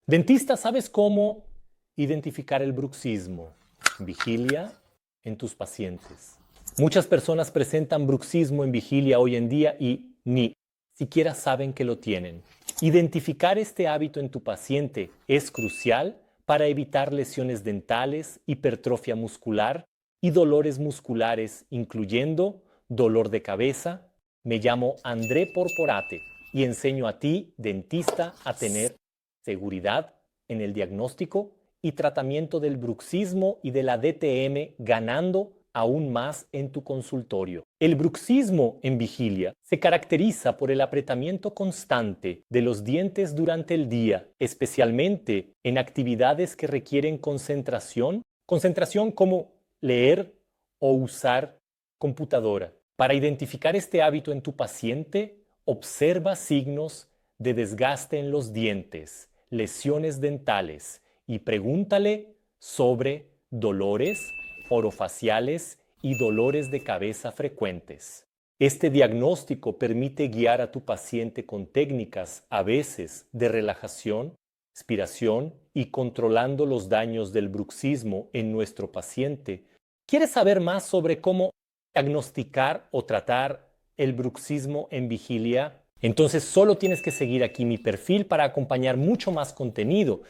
Dentista, ¿sabes cómo identificar el bruxismo? Vigilia en tus pacientes. Muchas personas presentan bruxismo en vigilia hoy en día y ni siquiera saben que lo tienen. Identificar este hábito en tu paciente es crucial para evitar lesiones dentales, hipertrofia muscular y dolores musculares, incluyendo dolor de cabeza. Me llamo André Porporate y enseño a ti, dentista, a tener seguridad en el diagnóstico y tratamiento del bruxismo y de la DTM, ganando aún más en tu consultorio. El bruxismo en vigilia se caracteriza por el apretamiento constante de los dientes durante el día, especialmente en actividades que requieren concentración como leer o usar computadora. Para identificar este hábito en tu paciente, observa signos de desgaste en los dientes, lesiones dentales y pregúntale sobre dolores orofaciales y dolores de cabeza frecuentes. Este diagnóstico permite guiar a tu paciente con técnicas a veces de relajación, respiración y controlando los daños del bruxismo en nuestro paciente. ¿Quieres saber más sobre cómo diagnosticar o tratar el bruxismo en vigilia? Entonces solo tienes que seguir aquí mi perfil para acompañar mucho más contenido.